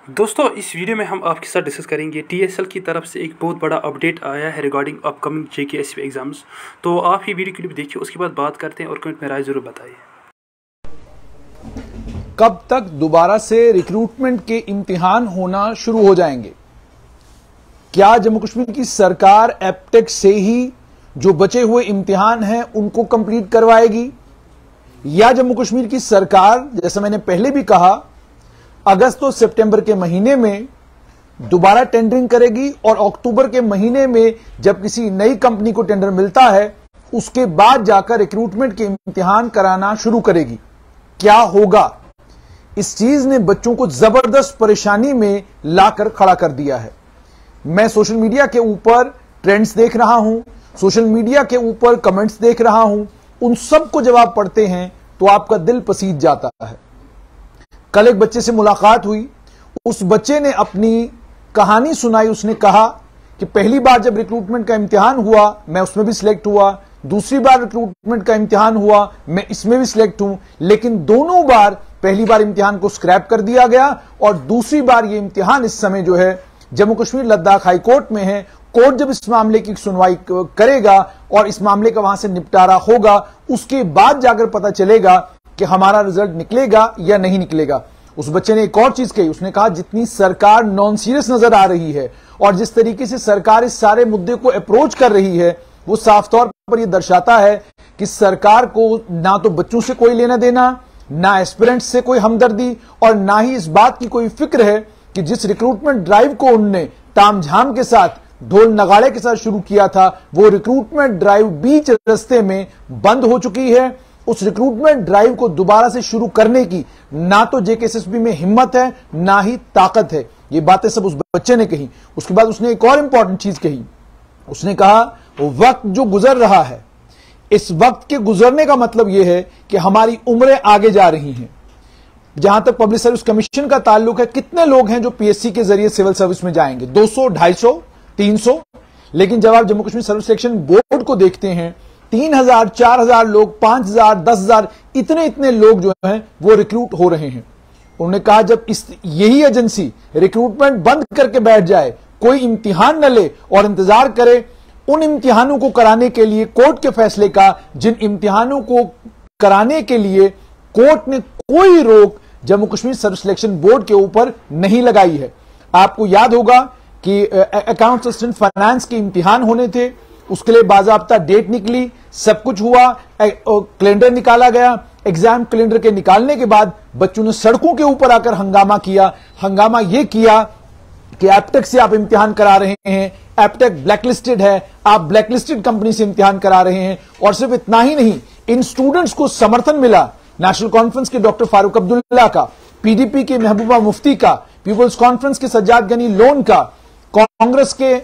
दोस्तों इस वीडियो में हम आपके साथ डिस्कस करेंगे टीएसएल की तरफ से एक बहुत बड़ा अपडेट आया है रिगार्डिंग अपकमिंग जेकेएसपी एग्जाम्स। तो आप ये वीडियो क्लिप देखिए, उसके बाद बात करते हैं और कमेंट में राय जरूर बताइए। कब तक दोबारा से रिक्रूटमेंट के इम्तिहान होना शुरू हो जाएंगे? क्या जम्मू कश्मीर की सरकार एप्टेक से ही जो बचे हुए इम्तिहान हैं उनको कंप्लीट करवाएगी, या जम्मू कश्मीर की सरकार जैसा मैंने पहले भी कहा अगस्त और सितंबर के महीने में दोबारा टेंडरिंग करेगी और अक्टूबर के महीने में जब किसी नई कंपनी को टेंडर मिलता है उसके बाद जाकर रिक्रूटमेंट के इम्तिहान कराना शुरू करेगी? क्या होगा? इस चीज ने बच्चों को जबरदस्त परेशानी में लाकर खड़ा कर दिया है। मैं सोशल मीडिया के ऊपर ट्रेंड्स देख रहा हूं, सोशल मीडिया के ऊपर कमेंट्स देख रहा हूं, उन सबको जब आप पढ़ते हैं तो आपका दिल पसीज जाता है। कल एक बच्चे से मुलाकात हुई, उस बच्चे ने अपनी कहानी सुनाई। उसने कहा कि पहली बार जब रिक्रूटमेंट का इम्तिहान हुआ मैं उसमें भी सिलेक्ट हुआ, दूसरी बार रिक्रूटमेंट का इम्तिहान हुआ मैं इसमें भी सिलेक्ट हूं, लेकिन दोनों बार पहली बार इम्तिहान को स्क्रैप कर दिया गया और दूसरी बार यह इम्तिहान इस समय जो है जम्मू कश्मीर लद्दाख हाई कोर्ट में है। कोर्ट जब इस मामले की सुनवाई करेगा और इस मामले का वहां से निपटारा होगा, उसके बाद जाकर पता चलेगा कि हमारा रिजल्ट निकलेगा या नहीं निकलेगा। उस बच्चे ने एक और चीज कही, उसने कहा जितनी सरकार नॉन सीरियस नजर आ रही है और जिस तरीके से सरकार इस सारे मुद्दे को अप्रोच कर रही है वो साफ तौर पर यह दर्शाता है कि सरकार को ना तो बच्चों से कोई लेना देना, ना एस्पिरेंट्स से कोई हमदर्दी और ना ही इस बात की कोई फिक्र है कि जिस रिक्रूटमेंट ड्राइव को उनने तामझाम के साथ ढोल नगाड़े के साथ शुरू किया था वो रिक्रूटमेंट ड्राइव बीच रास्ते में बंद हो चुकी है। उस रिक्रूटमेंट ड्राइव को दोबारा से शुरू करने की ना तो जेकेएसएसपी में हिम्मत है ना ही ताकत है। ये बातें सब उस बच्चे ने कही। उसके बाद उसने एक और इंपॉर्टेंट चीज कही, उसने कहा वक्त जो गुजर रहा है, इस वक्त के गुजरने का मतलब यह है कि हमारी उम्रें आगे जा रही हैं। जहां तक पब्लिक सर्विस कमीशन का ताल्लुक है, कितने लोग हैं जो पीएससी के जरिए सिविल सर्विस में जाएंगे? 200, 250, 300। लेकिन जब आप Jammu Kashmir service selection board को देखते हैं 3000, 4000 लोग, 5000, 10,000 इतने लोग जो हैं वो रिक्रूट हो रहे हैं। उन्होंने कहा जब यही एजेंसी रिक्रूटमेंट बंद करके बैठ जाए, कोई इम्तिहान न ले और इंतजार करे उन इम्तिहानों को कराने के लिए कोर्ट के फैसले का, जिन इम्तिहानों को कराने के लिए कोर्ट ने कोई रोक Jammu Kashmir service selection board के ऊपर नहीं लगाई है। आपको याद होगा कि अकाउंट असिस्टेंट फाइनेंस के इम्तिहान होने थे, उसके लिए बाकायदा डेट निकली, सब कुछ हुआ, कैलेंडर निकाला गया। एग्जाम कैलेंडर के निकालने के बाद बच्चों ने सड़कों के ऊपर आकर हंगामा किया। हंगामा यह किया कि एप्टेक से आप इम्तिहान करा रहे हैं, एप्टेक ब्लैकलिस्टेड है, आप ब्लैकलिस्टेड कंपनी से इम्तिहान करा रहे हैं। और सिर्फ इतना ही नहीं, इन स्टूडेंट्स को समर्थन मिला नेशनल कॉन्फ्रेंस के डॉक्टर फारूक अब्दुल्ला का, पीडीपी के महबूबा मुफ्ती का, पीपुल्स कॉन्फ्रेंस के सज्जाद गनी लोन का, कांग्रेस के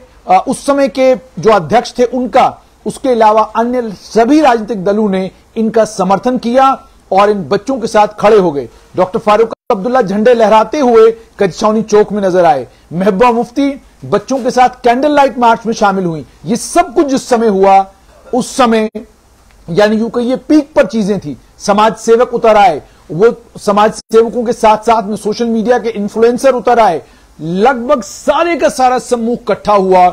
उस समय के जो अध्यक्ष थे उनका, उसके अलावा अन्य सभी राजनीतिक दलों ने इनका समर्थन किया और इन बच्चों के साथ खड़े हो गए। डॉक्टर फारूक अब्दुल्ला झंडे लहराते हुए कचौनी चौक में नजर आए, महबूबा मुफ्ती बच्चों के साथ कैंडल लाइट मार्च में शामिल हुई। ये सब कुछ जिस समय हुआ उस समय यानी यूं कहिए पीक पर चीजें थी। समाज सेवक उतर आए, वो समाज सेवकों के साथ साथ में सोशल मीडिया के इन्फ्लुएंसर उतर आए, लगभग सारे का सारा समूह इकट्ठा हुआ।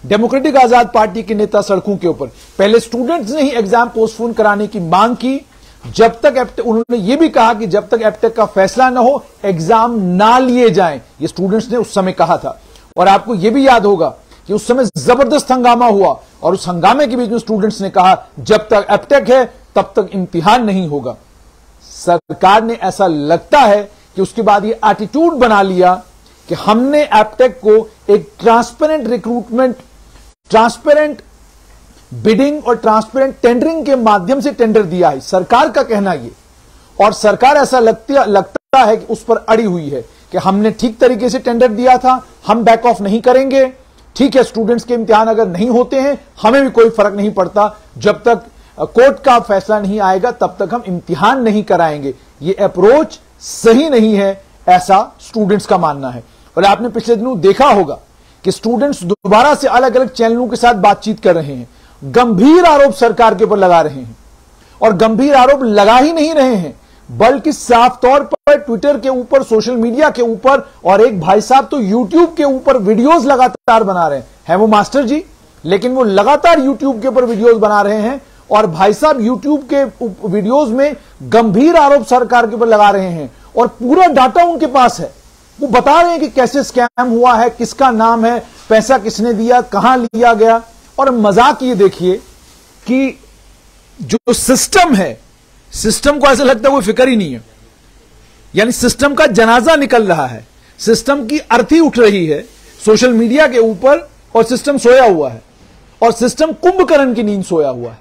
डेमोक्रेटिक आजाद पार्टी के नेता सड़कों के ऊपर, पहले स्टूडेंट्स ने ही एग्जाम पोस्टपोन कराने की मांग की, जब तक उन्होंने यह भी कहा कि जब तक एप्टेक का फैसला न हो एग्जाम ना लिए जाएं, ये स्टूडेंट्स ने उस समय कहा था। और आपको यह भी याद होगा कि उस समय जबरदस्त हंगामा हुआ और उस हंगामे के बीच में स्टूडेंट्स ने कहा जब तक एप्टेक है तब तक इम्तिहान नहीं होगा। सरकार ने ऐसा लगता है कि उसके बाद ये एटीट्यूड बना लिया कि हमने एप्टेक को एक ट्रांसपेरेंट रिक्रूटमेंट, ट्रांसपेरेंट बिडिंग और ट्रांसपेरेंट टेंडरिंग के माध्यम से टेंडर दिया है। सरकार का कहना ये, और सरकार ऐसा लगता है कि उस पर अड़ी हुई है कि हमने ठीक तरीके से टेंडर दिया था, हम बैक ऑफ नहीं करेंगे। ठीक है, स्टूडेंट्स के इम्तिहान अगर नहीं होते हैं हमें भी कोई फर्क नहीं पड़ता, जब तक कोर्ट का फैसला नहीं आएगा तब तक हम इम्तिहान नहीं कराएंगे। ये अप्रोच सही नहीं है, ऐसा स्टूडेंट्स का मानना है। और आपने पिछले दिनों देखा होगा कि स्टूडेंट्स दोबारा से अलग अलग चैनलों के साथ बातचीत कर रहे हैं, गंभीर आरोप सरकार के ऊपर लगा रहे हैं। और गंभीर आरोप लगा ही नहीं रहे हैं बल्कि साफ तौर पर ट्विटर के ऊपर, सोशल मीडिया के ऊपर, और एक भाई साहब तो यूट्यूब के ऊपर वीडियोस लगातार बना रहे हैं वो मास्टर जी, लेकिन वो लगातार यूट्यूब के ऊपर वीडियोस बना रहे हैं। और भाई साहब यूट्यूब के वीडियोस में गंभीर आरोप सरकार के ऊपर लगा रहे हैं और पूरा डाटा उनके पास है। वो बता रहे हैं कि कैसे स्कैम हुआ है, किसका नाम है, पैसा किसने दिया, कहां लिया गया। और मजाक ये देखिए कि जो सिस्टम है, सिस्टम को ऐसा लगता है कोई फिक्र ही नहीं है, यानी सिस्टम का जनाजा निकल रहा है, सिस्टम की अर्थी उठ रही है सोशल मीडिया के ऊपर, और सिस्टम सोया हुआ है, और सिस्टम कुंभकर्ण की नींद सोया हुआ है।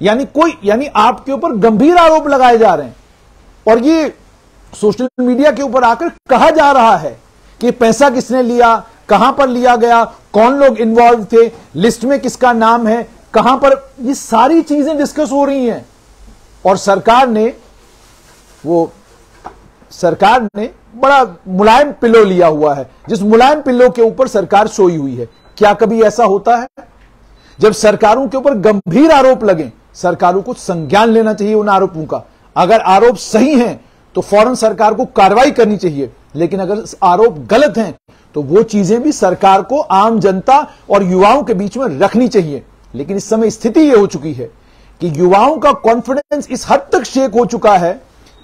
यानी आपके ऊपर गंभीर आरोप लगाए जा रहे हैं, और ये सोशल मीडिया के ऊपर आकर कहा जा रहा है कि पैसा किसने लिया, कहां पर लिया गया, कौन लोग इन्वॉल्व थे, लिस्ट में किसका नाम है, कहां पर, ये सारी चीजें डिस्कस हो रही हैं। और सरकार ने बड़ा मुलायम पिलो लिया हुआ है, जिस मुलायम पिलो के ऊपर सरकार सोई हुई है। क्या कभी ऐसा होता है? जब सरकारों के ऊपर गंभीर आरोप लगे, सरकारों को संज्ञान लेना चाहिए उन आरोपों का। अगर आरोप सही हैं तो फौरन सरकार को कार्रवाई करनी चाहिए, लेकिन अगर आरोप गलत हैं तो वो चीजें भी सरकार को, आम जनता और युवाओं के बीच में रखनी चाहिए। लेकिन इस समय स्थिति यह हो चुकी है कि युवाओं का कॉन्फिडेंस इस हद तक शेक हो चुका है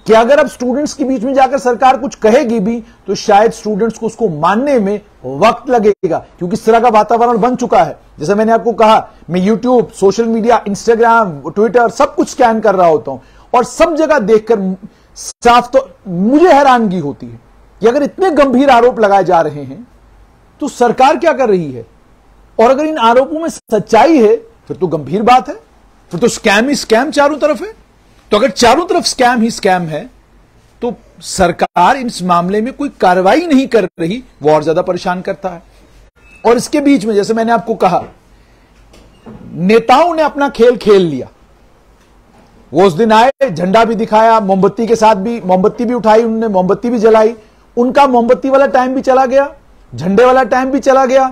कि अगर अब स्टूडेंट्स के बीच में जाकर सरकार कुछ कहेगी भी तो शायद स्टूडेंट्स को उसको मानने में वक्त लगेगा, क्योंकि इस तरह का वातावरण बन चुका है। जैसे मैंने आपको कहा, मैं YouTube, social media, Instagram, Twitter सब कुछ स्कैन कर रहा होता हूं, और सब जगह देखकर साफ तो मुझे हैरानगी होती है कि अगर इतने गंभीर आरोप लगाए जा रहे हैं तो सरकार क्या कर रही है, और अगर इन आरोपों में सच्चाई है फिर तो गंभीर बात है, फिर तो स्कैम ही स्कैम चारों तरफ है। तो अगर चारों तरफ स्कैम ही स्कैम है तो सरकार इस मामले में कोई कार्रवाई नहीं कर रही, वो और ज्यादा परेशान करता है। और इसके बीच में, जैसे मैंने आपको कहा, नेताओं ने अपना खेल खेल लिया। वो उस दिन आए, झंडा भी दिखाया, मोमबत्ती के साथ भी, मोमबत्ती भी उठाई उन्होंने, मोमबत्ती भी जलाई। उनका मोमबत्ती वाला टाइम भी चला गया, झंडे वाला टाइम भी चला गया।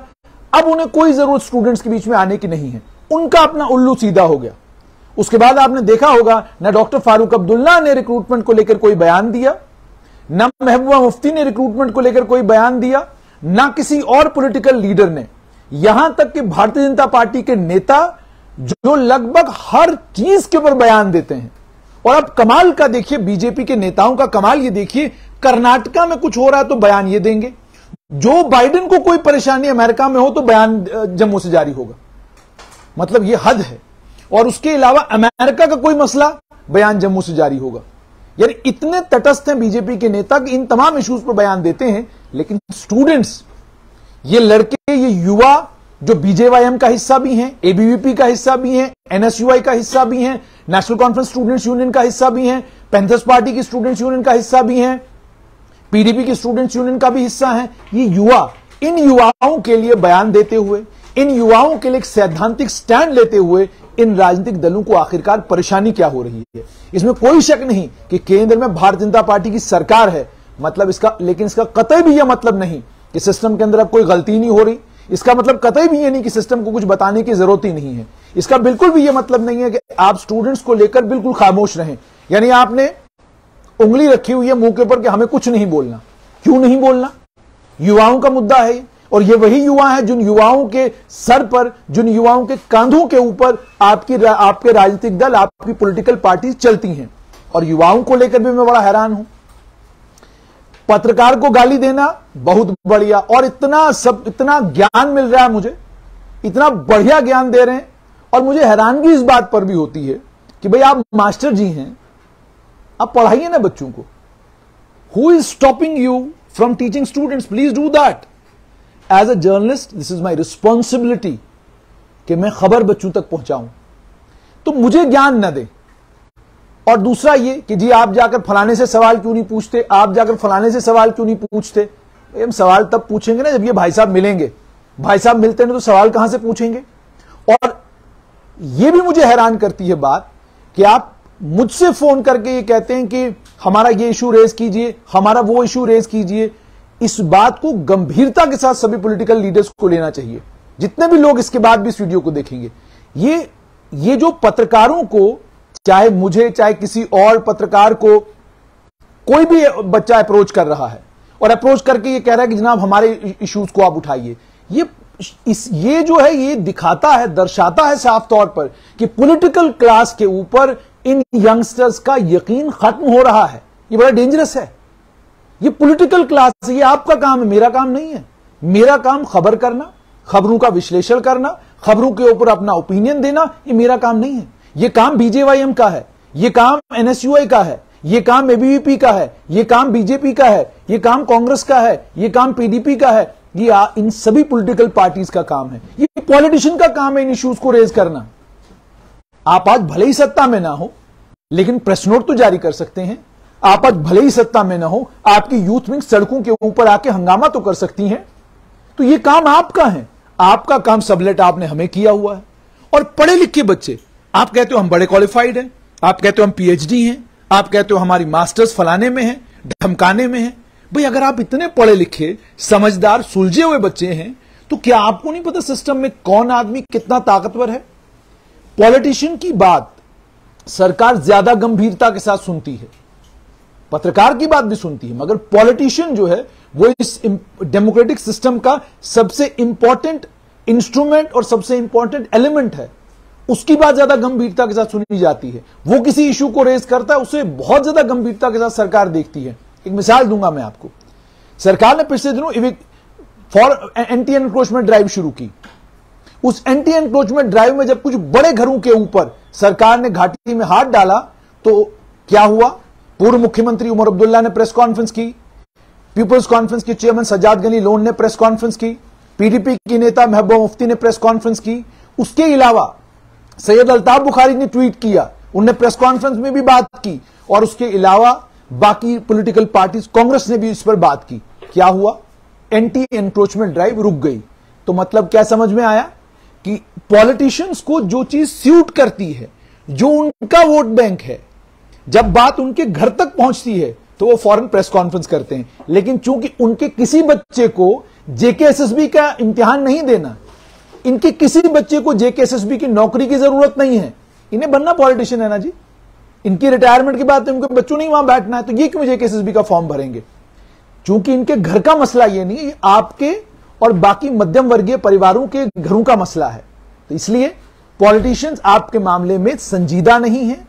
अब उन्हें कोई जरूरत स्टूडेंट्स के बीच में आने की नहीं है, उनका अपना उल्लू सीधा हो गया। उसके बाद आपने देखा होगा, ना डॉक्टर फारूक अब्दुल्ला ने रिक्रूटमेंट को लेकर कोई बयान दिया, ना महबूबा मुफ्ती ने रिक्रूटमेंट को लेकर कोई बयान दिया, ना किसी और पॉलिटिकल लीडर ने। यहां तक कि भारतीय जनता पार्टी के नेता जो लगभग हर चीज के ऊपर बयान देते हैं। और अब कमाल का देखिए, बीजेपी के नेताओं का कमाल ये देखिए, कर्नाटका में कुछ हो रहा है तो बयान ये देंगे, जो बाइडेन को कोई परेशानी अमेरिका में हो तो बयान जम्मू से जारी होगा। मतलब ये हद है। और उसके अलावा अमेरिका का कोई मसला, बयान जम्मू से जारी होगा। यानी इतने तटस्थ हैं बीजेपी के नेता कि इन तमाम इश्यूज पर बयान देते हैं, लेकिन स्टूडेंट्स, ये लड़के, ये युवा जो बीजेवाईएम का हिस्सा भी हैं, एबीवीपी का हिस्सा भी हैं, एनएसयूआई का हिस्सा भी हैं, नेशनल कॉन्फ्रेंस स्टूडेंट्स यूनियन का हिस्सा भी हैं, पैंथर्स पार्टी की स्टूडेंट्स यूनियन का हिस्सा भी हैं, पीडीपी की स्टूडेंट्स यूनियन का भी हिस्सा है। ये युवा, इन युवाओं के लिए बयान देते हुए, इन युवाओं के लिए एक सैद्धांतिक स्टैंड लेते हुए इन राजनीतिक दलों को आखिरकार परेशानी क्या हो रही है। इसमें कोई शक नहीं कि केंद्र में भारतीय जनता पार्टी की सरकार है, मतलब इसका, लेकिन इसका कतई भी यह मतलब नहीं कि सिस्टम के अंदर अब कोई गलती नहीं हो रही। इसका मतलब कतई भी ये नहीं कि सिस्टम को कुछ बताने की जरूरत ही नहीं है। इसका बिल्कुल भी यह मतलब नहीं है कि आप स्टूडेंट्स को लेकर बिल्कुल खामोश रहें, यानी आपने उंगली रखी हुई है मुंह के ऊपर कि हमें कुछ नहीं बोलना। क्यों नहीं बोलना? युवाओं का मुद्दा है, और ये वही युवा है जिन युवाओं के सर पर, जिन युवाओं के कांधों के ऊपर आपके राजनीतिक दल, आपकी पॉलिटिकल पार्टी चलती हैं। और युवाओं को लेकर भी मैं बड़ा हैरान हूं। पत्रकार को गाली देना बहुत बढ़िया, और इतना ज्ञान मिल रहा है मुझे, इतना बढ़िया ज्ञान दे रहे हैं। और मुझे हैरानगी इस बात पर भी होती है कि भाई आप मास्टर जी हैं, आप पढ़ाइए ना बच्चों को। Who is stopping you from teaching students? Please do that. As a journalist this is my responsibility कि मैं खबर बच्चों तक पहुंचाऊं, तो मुझे ज्ञान न दे। और दूसरा ये कि जी आप जाकर फलाने से सवाल क्यों नहीं पूछते, आप जाकर फलाने से सवाल क्यों नहीं पूछते। हम सवाल तब पूछेंगे ना जब ये भाई साहब मिलेंगे। भाई साहब मिलते हैं तो सवाल कहां से पूछेंगे। और ये भी मुझे हैरान करती है बात कि आप मुझसे फोन करके ये कहते हैं कि हमारा ये इशू रेज कीजिए, हमारा वो इशू रेज कीजिए। इस बात को गंभीरता के साथ सभी पॉलिटिकल लीडर्स को लेना चाहिए, जितने भी लोग इसके बाद भी इस वीडियो को देखेंगे। ये जो पत्रकारों को, चाहे मुझे चाहे किसी और पत्रकार को कोई भी बच्चा अप्रोच कर रहा है और अप्रोच करके ये कह रहा है कि जनाब हमारे इश्यूज को आप उठाइए, ये जो है ये दिखाता है, दर्शाता है साफ तौर पर कि पॉलिटिकल क्लास के ऊपर इन यंगस्टर्स का यकीन खत्म हो रहा है। ये बड़ा डेंजरस है। ये पॉलिटिकल क्लास है, ये आपका काम है, मेरा काम नहीं है। मेरा काम खबर करना, खबरों का विश्लेषण करना, खबरों के ऊपर अपना ओपिनियन देना, ये मेरा काम नहीं है। ये काम बीजेवाईएम का है, ये काम एनएसयूआई का है, ये काम एबीवीपी का है, ये काम बीजेपी का है, ये काम कांग्रेस का है, ये काम पीडीपी का है, ये इन सभी पॉलिटिकल पार्टीज का काम है। ये पॉलिटिशियन का काम है इन इश्यूज को रेज करना। आप आज भले ही सत्ता में ना हो, लेकिन प्रेस नोट तो जारी कर सकते हैं। आप आज भले ही सत्ता में ना हो, आपकी यूथ विंग सड़कों के ऊपर आके हंगामा तो कर सकती हैं। तो ये काम आपका है, आपका काम सबलेट आपने हमें किया हुआ है। और पढ़े लिखे बच्चे, आप कहते हो हम बड़े क्वालिफाइड हैं, आप कहते हो हम पीएचडी हैं, आप कहते हो हमारी मास्टर्स फलाने में है, धमकाने में है। भाई अगर आप इतने पढ़े लिखे, समझदार, सुलझे हुए बच्चे हैं, तो क्या आपको नहीं पता सिस्टम में कौन आदमी कितना ताकतवर है? पॉलिटिशियन की बात सरकार ज्यादा गंभीरता के साथ सुनती है, पत्रकार की बात भी सुनती है, मगर पॉलिटिशियन जो है वो इस डेमोक्रेटिक सिस्टम का सबसे इंपॉर्टेंट इंस्ट्रूमेंट और सबसे इंपॉर्टेंट एलिमेंट है। उसकी बात ज्यादा गंभीरता के साथ सुनी जाती है। वो किसी इशू को रेज करता है, उसे बहुत ज्यादा गंभीरता के साथ सरकार देखती है। एक मिसाल दूंगा मैं आपको। सरकार ने पिछले दिनों फॉर एंटी एनक्रोचमेंट ड्राइव शुरू की। उस एंटी एनक्रोचमेंट ड्राइव में जब कुछ बड़े घरों के ऊपर सरकार ने घाटी में हाथ डाला तो क्या हुआ? पूर्व मुख्यमंत्री उमर अब्दुल्ला ने प्रेस कॉन्फ्रेंस की, पीपल्स कॉन्फ्रेंस के चेयरमैन सज्जाद गनी लोन ने प्रेस कॉन्फ्रेंस की, पीडीपी की नेता महबूबा मुफ्ती ने प्रेस कॉन्फ्रेंस की। उसके अलावा सैयद अल्ताफ बुखारी ने ट्वीट किया, उन्होंने प्रेस कॉन्फ्रेंस में भी बात की, और उसके अलावा बाकी पॉलिटिकल पार्टीज, कांग्रेस ने भी इस पर बात की। क्या हुआ? एंटी एनक्रोचमेंट ड्राइव रुक गई। तो मतलब क्या समझ में आया कि पॉलिटिशियंस को जो चीज सूट करती है, जो उनका वोट बैंक है, जब बात उनके घर तक पहुंचती है तो वो फौरन प्रेस कॉन्फ्रेंस करते हैं। लेकिन चूंकि उनके किसी बच्चे को जेकेएसएसबी का इम्तिहान नहीं देना, इनके किसी बच्चे को जेकेएसएसबी की नौकरी की जरूरत नहीं है, इन्हें बनना पॉलिटिशियन है ना जी, इनकी रिटायरमेंट की बात है, उनके बच्चों नहीं वहां बैठना है, तो ये क्यों जेकेएसएसबी का फॉर्म भरेंगे? चूंकि इनके घर का मसला ये नहीं है, ये आपके और बाकी मध्यम वर्गीय परिवारों के घरों का मसला है। तो इसलिए पॉलिटिशियंस आपके मामले में संजीदा नहीं है,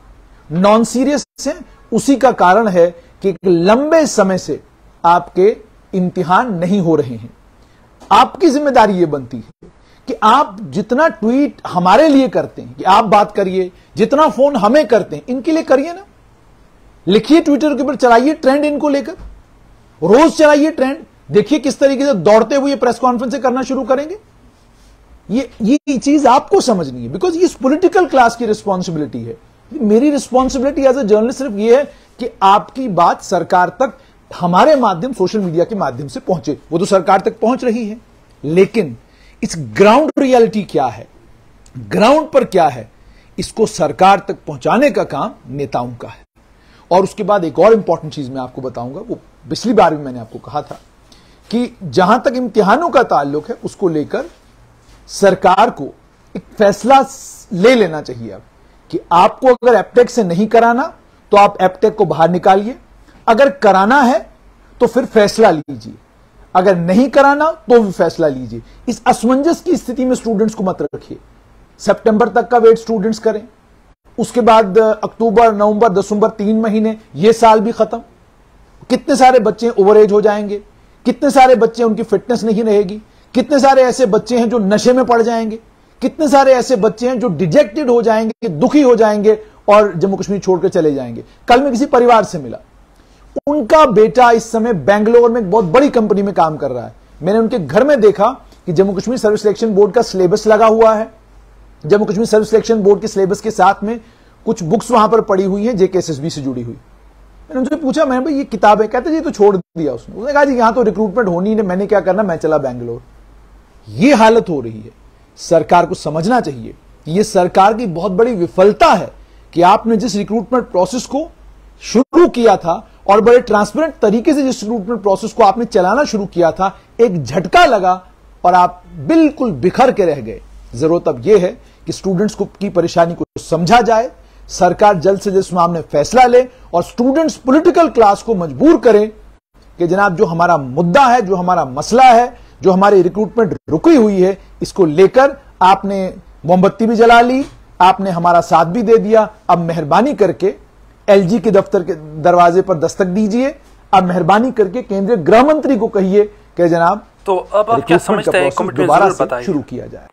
नॉन सीरियस है। उसी का कारण है कि एक लंबे समय से आपके इम्तिहान नहीं हो रहे हैं। आपकी जिम्मेदारी यह बनती है कि आप जितना ट्वीट हमारे लिए करते हैं कि आप बात करिए, जितना फोन हमें करते हैं इनके लिए करिए ना, लिखिए ट्विटर के ऊपर, चलाइए ट्रेंड इनको लेकर, रोज चलाइए ट्रेंड, देखिए किस तरीके से दौड़ते हुए प्रेस कॉन्फ्रेंस करना शुरू करेंगे। ये चीज आपको समझनी है, बिकॉज ये पॉलिटिकल क्लास की रिस्पॉन्सिबिलिटी है। मेरी रिस्पॉन्सिबिलिटी एज ए जर्नलिस्ट सिर्फ ये है कि आपकी बात सरकार तक हमारे माध्यम, सोशल मीडिया के माध्यम से पहुंचे। वो तो सरकार तक पहुंच रही है, लेकिन इस ग्राउंड रियलिटी क्या है, ग्राउंड पर क्या है, इसको सरकार तक पहुंचाने का काम नेताओं का है। और उसके बाद एक और इंपॉर्टेंट चीज मैं आपको बताऊंगा। वो पिछली बार भी मैंने आपको कहा था कि जहां तक इम्तिहानों का ताल्लुक है, उसको लेकर सरकार को एक फैसला ले लेना चाहिए अब कि आपको अगर एप्टेक से नहीं कराना तो आप एप्टेक को बाहर निकालिए, अगर कराना है तो फिर फैसला लीजिए, अगर नहीं कराना तो भी फैसला लीजिए। इस असमंजस की स्थिति में स्टूडेंट्स को मत रखिए। सितंबर तक का वेट स्टूडेंट्स करें, उसके बाद अक्टूबर, नवंबर, दिसंबर, 3 महीने, यह साल भी खत्म। कितने सारे बच्चे ओवर एज हो जाएंगे, कितने सारे बच्चे उनकी फिटनेस नहीं रहेगी, कितने सारे ऐसे बच्चे हैं जो नशे में पड़ जाएंगे, कितने सारे ऐसे बच्चे हैं जो डिजेक्टेड हो जाएंगे, दुखी हो जाएंगे और जम्मू कश्मीर छोड़कर चले जाएंगे। कल मैं किसी परिवार से मिला, उनका बेटा इस समय बेंगलोर में एक बहुत बड़ी कंपनी में काम कर रहा है। मैंने उनके घर में देखा कि Jammu Kashmir service selection board का सिलेबस लगा हुआ है। Jammu Kashmir service selection board के सिलेबस के साथ में कुछ बुक्स वहां पर पड़ी हुई हैं जेकेएसएसबी से जुड़ी हुई। मैंने उनसे पूछा, मैं भाई ये किताब है? कहते जी तो छोड़ दिया उसने। उसने कहा जी यहां तो रिक्रूटमेंट होनी है, मैंने क्या करना, मैं चला बेंगलोर। ये हालत हो रही है। सरकार को समझना चाहिए कि यह सरकार की बहुत बड़ी विफलता है कि आपने जिस रिक्रूटमेंट प्रोसेस को शुरू किया था और बड़े ट्रांसपेरेंट तरीके से जिस रिक्रूटमेंट प्रोसेस को आपने चलाना शुरू किया था, एक झटका लगा और आप बिल्कुल बिखर के रह गए। जरूरत अब यह है कि स्टूडेंट्स को की परेशानी को समझा जाए, सरकार जल्द से जल्द इस मामले में फैसला ले और स्टूडेंट्स पॉलिटिकल क्लास को मजबूर करें कि जनाब जो हमारा मुद्दा है, जो हमारा मसला है, जो हमारी रिक्रूटमेंट रुकी हुई है, इसको लेकर आपने मोमबत्ती भी जला ली, आपने हमारा साथ भी दे दिया। अब मेहरबानी करके एलजी के दफ्तर के दरवाजे पर दस्तक दीजिए। अब मेहरबानी करके केंद्रीय गृह मंत्री को कहिए कि जनाब तो अब आप क्या समझते हैं, दोबारा से शुरू किया जाए।